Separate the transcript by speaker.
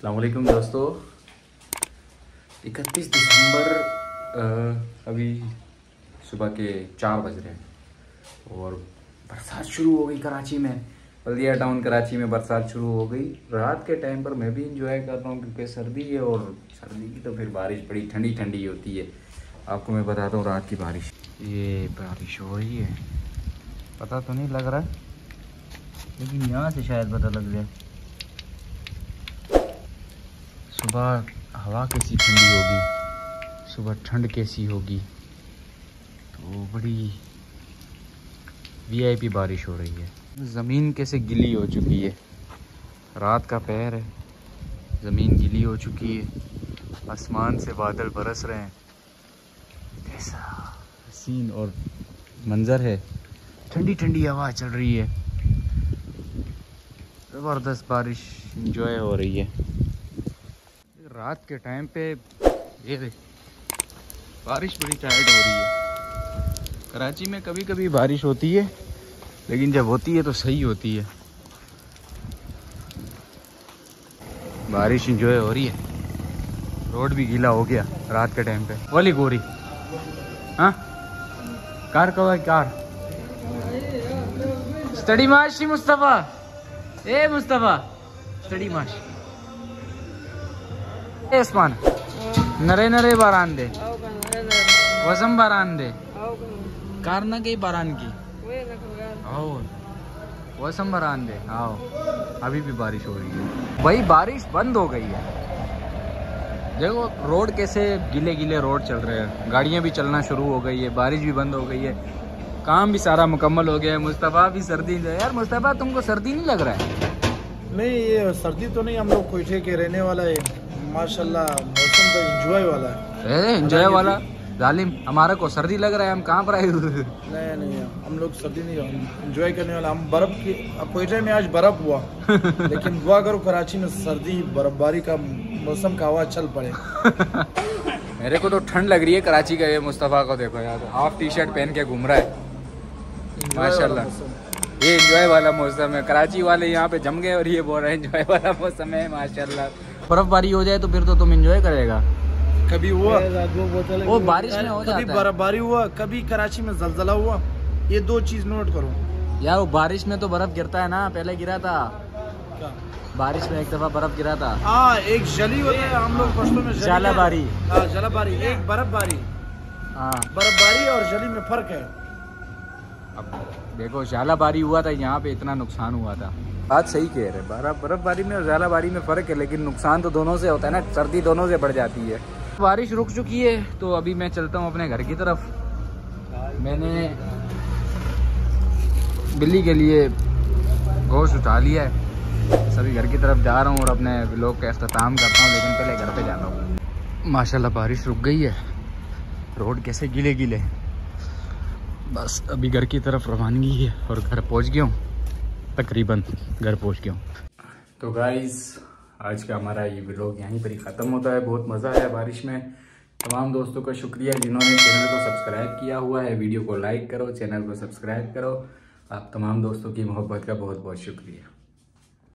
Speaker 1: अस्सलाम वालेकुम दोस्तों। 31 दिसंबर अभी सुबह के 4 बज रहे हैं और बरसात शुरू हो गई कराची में। बल्दिया टाउन कराची में बरसात शुरू हो गई। रात के टाइम पर मैं भी इंजॉय कर रहा हूँ क्योंकि सर्दी है और सर्दी की तो फिर बारिश बड़ी ठंडी ठंडी होती है। आपको मैं बताता हूँ रात की बारिश, ये बारिश हो रही है, पता तो नहीं लग रहा लेकिन यहाँ से शायद पता लग जाए। सुबह हवा कैसी ठंडी होगी, सुबह ठंड कैसी होगी, तो बड़ी वीआईपी बारिश हो रही है। ज़मीन कैसे गीली हो चुकी है, रात का पहर है, ज़मीन गीली हो चुकी है, आसमान से बादल बरस रहे हैं। कैसा हसीन और मंज़र है, ठंडी ठंडी हवा चल रही है, ज़बरदस्त बारिश इंजॉय हो रही है। रात के टाइम पे ये बारिश बड़ी टाइट हो रही है। कराची में कभी कभी बारिश होती है लेकिन जब होती है तो सही होती है। बारिश इंजॉय हो रही है, रोड भी गीला हो गया रात के टाइम पे। वाली गोरी हाँ कार कवा कार स्टडी माश मुस्तफ़ा, ए मुस्तफ़ा स्टडी माश उस्मान नरे नरे बारान दे वसम बारान दे कार ना गई बारान की आओ वसम बारान दे आओ। अभी भी बारिश हो रही है भाई, बारिश बंद हो गई है। देखो रोड कैसे गीले गीले रोड चल रहे हैं, गाड़ियां भी चलना शुरू हो गई है, बारिश भी बंद हो गई है, काम भी सारा मुकम्मल हो गया है। मुस्तफ़ा भी सर्दी यार, मुस्तफ़ा तुमको सर्दी नहीं लग रहा है?
Speaker 2: नहीं ये सर्दी तो नहीं, हम लोग कोयठे के रहने वाला है, माशाल्लाह मौसम तो एंजॉय वाला है।
Speaker 1: एंजॉय वाला जालिम, हमारा को सर्दी लग रहा है, हम कहाँ पर आए?
Speaker 2: नहीं नहीं हम लोग सर्दी नहीं, हम एंजॉय करने वाला। हम बर्फ की, अब कोयठे में आज बर्फ हुआ लेकिन दुआ करो कराची में सर्दी बर्फबारी का मौसम का हवा चल पड़े।
Speaker 1: मेरे को तो ठंड लग रही है कराची का। ये मुस्तफ़ा को देखो यार, हाफ टी शर्ट पहन के घूम रहा है माशाल्लाह। ये एंजॉय वाला मौसम है, कराची वाले यहाँ पे जम गए और ये बोल रहे हैं एंजॉय वाला मौसम है माशाल्लाह। बर्फबारी हो जाए तो फिर तो तुम एंजॉय करेगा।
Speaker 2: कभी हुआ
Speaker 1: वो बारिश में हो जाता है,
Speaker 2: कभी बर्फबारी हुआ, कभी कराची में जलजला हुआ। ये दो चीज नोट करो
Speaker 1: यार। वो बारिश में तो बर्फ गिरता है ना, पहले गिरा था
Speaker 2: क्या?
Speaker 1: बारिश में एक दफा बर्फ गिरा था।
Speaker 2: हाँ एक जली होता है, हम लोग पश्तो में
Speaker 1: जालाबारी।
Speaker 2: हाँ जलाबारी, एक बर्फबारी।
Speaker 1: हाँ
Speaker 2: बर्फबारी और जली में फर्क है।
Speaker 1: अब देखो जालाबारी हुआ था यहाँ पे, इतना नुकसान हुआ था। बात सही कह रहे, बर्फबारी में और जालाबारी में फ़र्क है, लेकिन नुकसान तो दोनों से होता है ना, सर्दी दोनों से बढ़ जाती है। बारिश रुक चुकी है तो अभी मैं चलता हूँ अपने घर की तरफ। मैंने बिल्ली के लिए गोश्त उठा लिया है, सभी घर की तरफ जा रहा हूँ और अपने व्लॉग का अख्ताम करता हूँ, लेकिन पहले घर पे जाता हूँ। माशाल्लाह बारिश रुक गई है, रोड कैसे गीले गीले। बस अभी घर की तरफ रवानगी है और घर पहुंच गया हूँ, तकरीबन घर पहुंच गया हूँ। तो गाइस आज का हमारा ये व्लॉग यहीं पर ही ख़त्म होता है। बहुत मज़ा आया बारिश में। तमाम दोस्तों का शुक्रिया जिन्होंने चैनल को सब्सक्राइब किया हुआ है। वीडियो को लाइक करो, चैनल को सब्सक्राइब करो। आप तमाम दोस्तों की मोहब्बत का बहुत बहुत शुक्रिया।